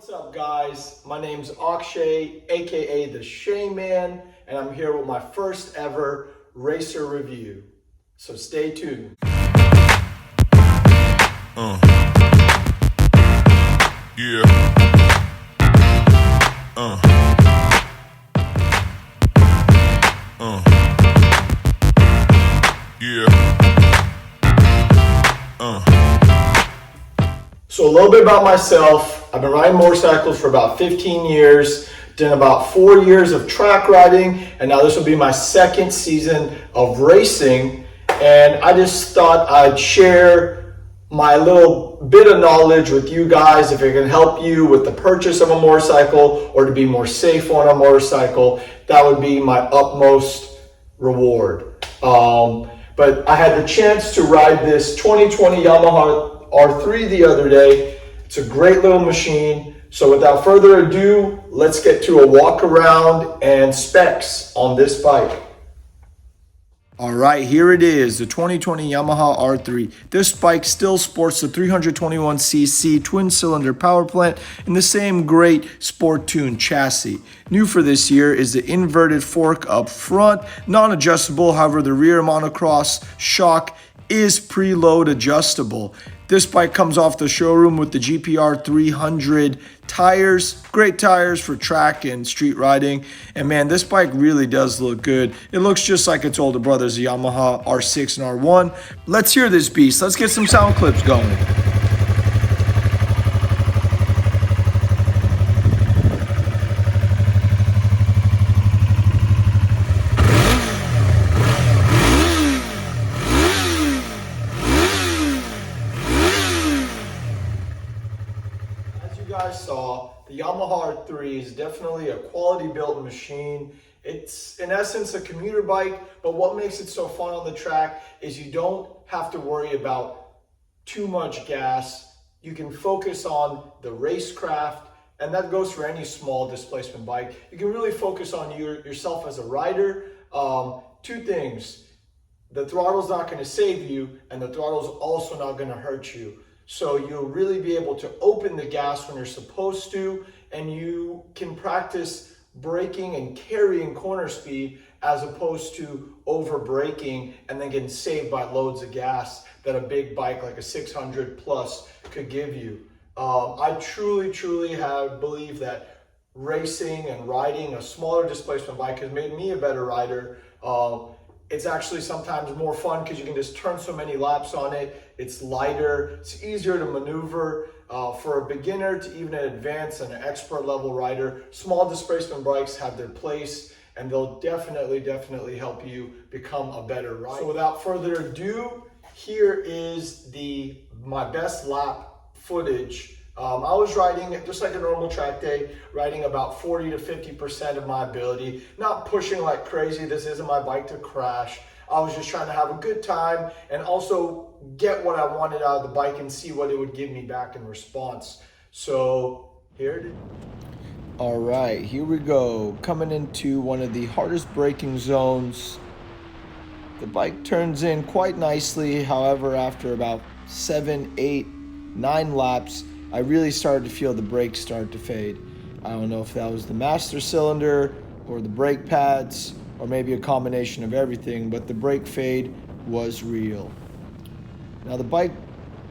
What's up, guys? My name's Akshay, aka the Shay Man, and I'm here with my first ever RACER review. So stay tuned. Yeah. So a little bit about myself. I've been riding motorcycles for about 15 years, done about 4 years of track riding, and now this will be my second season of racing. And I just thought I'd share my little bit of knowledge with you guys if it can help you with the purchase of a motorcycle or to be more safe on a motorcycle. That would be my utmost reward. But I had the chance to ride this 2020 Yamaha R3 the other day. It's a great little machine. So without further ado, let's get to a walk around and specs on this bike. All right, here it is, the 2020 Yamaha R3. This bike still sports the 321cc twin-cylinder power plant in the same great sport-tuned chassis. New for this year is the inverted fork up front, non-adjustable. However, the rear monocross shock is preload adjustable. This bike comes off the showroom with the GPR 300 tires, great tires for track and street riding. And man, this bike really does look good. It looks just like its older brothers, the Yamaha R6 and R1. Let's hear this beast. Let's get some sound clips going. Guys saw, the Yamaha R3 is definitely a quality built machine. It's in essence a commuter bike, but what makes it so fun on the track is you don't have to worry about too much gas. You can focus on the racecraft, and that goes for any small displacement bike. You can really focus on yourself as a rider. Two things: the throttle's not going to save you, and the throttle's also not going to hurt you. So you'll really be able to open the gas when you're supposed to, and you can practice braking and carrying corner speed as opposed to over braking and then getting saved by loads of gas that a big bike like a 600 plus could give you. I truly believe that racing and riding a smaller displacement bike has made me a better rider. It's actually sometimes more fun because you can just turn so many laps on it. It's lighter, it's easier to maneuver. For a beginner to even an advanced and an expert level rider, small displacement bikes have their place, and they'll definitely help you become a better rider. So without further ado, here is my best lap footage. I was riding just like a normal track day, riding about 40 to 50% of my ability, not pushing like crazy. This isn't my bike to crash. I was just trying to have a good time and also get what I wanted out of the bike and see what it would give me back in response. So here it is. All right, here we go. Coming into one of the hardest braking zones. The bike turns in quite nicely. However, after about 7, 8, 9 laps, I really started to feel the brakes start to fade. I don't know if that was the master cylinder or the brake pads or maybe a combination of everything, but the brake fade was real. Now the bike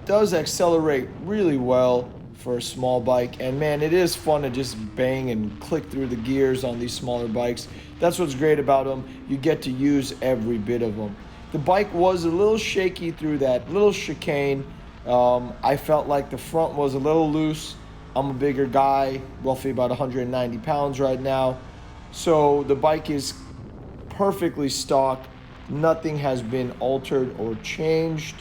does accelerate really well for a small bike, and man, it is fun to just bang and click through the gears on these smaller bikes. That's what's great about them. You get to use every bit of them. The bike was a little shaky through that little chicane. I felt like the front was a little loose. I'm a bigger guy, roughly about 190 pounds right now. So the bike is perfectly stock. Nothing has been altered or changed.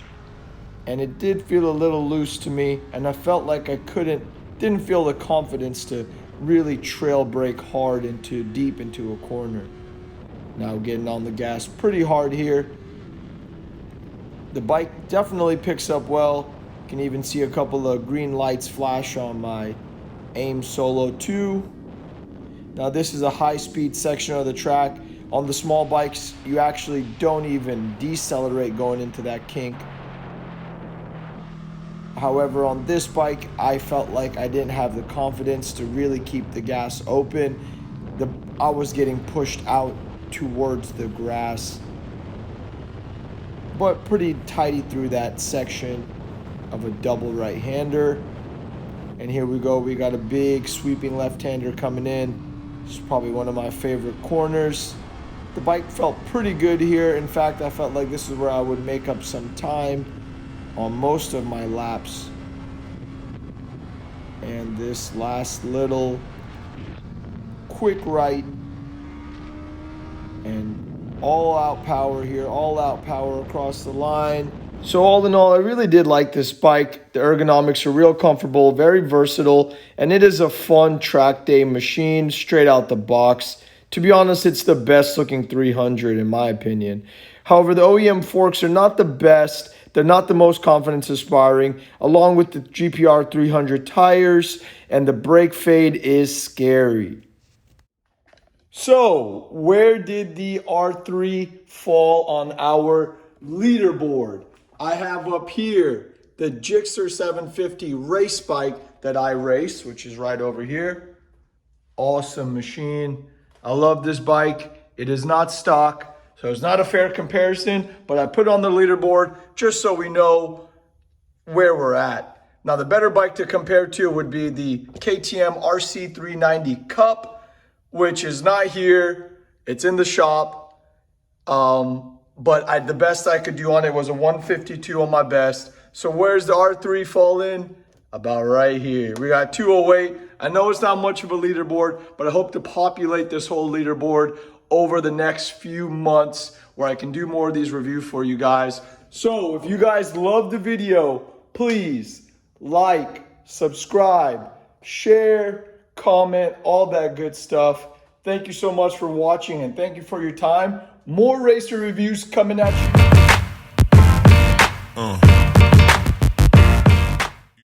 And it did feel a little loose to me, and I felt like I didn't feel the confidence to really trail brake hard deep into a corner. Now getting on the gas pretty hard here. The bike definitely picks up well. You can even see a couple of green lights flash on my AIM Solo 2. Now this is a high-speed section of the track. On the small bikes, you actually don't even decelerate going into that kink. However, on this bike, I felt like I didn't have the confidence to really keep the gas open. I was getting pushed out towards the grass, but pretty tidy through that section of a double right-hander. And here we go, we got a big sweeping left-hander coming in. This is probably one of my favorite corners. The bike felt pretty good here. In fact, I felt like this is where I would make up some time on most of my laps. And this last little quick right, and all out power here, all out power across the line. So all in all, I really did like this bike. The ergonomics are real comfortable, very versatile, and it is a fun track day machine straight out the box. To be honest, it's the best looking 300 in my opinion. However, the OEM forks are not the best. They're not the most confidence inspiring, along with the GPR 300 tires, and the brake fade is scary. So, where did the R3 fall on our leaderboard? I have up here the Gixxer 750 race bike that I race, which is right over here. Awesome machine. I love this bike. It is not stock, so it's not a fair comparison, but I put it on the leaderboard just so we know where we're at. Now, the better bike to compare to would be the KTM RC390 Cup, which is not here. It's in the shop. But the best I could do on it was a 152 on my best. So where's the R3 fall in? About right here. We got 208. I know it's not much of a leaderboard, but I hope to populate this whole leaderboard over the next few months where I can do more of these reviews for you guys. So if you guys love the video, please like, subscribe, share, comment, all that good stuff. Thank you so much for watching, and thank you for your time. More racer reviews coming at you.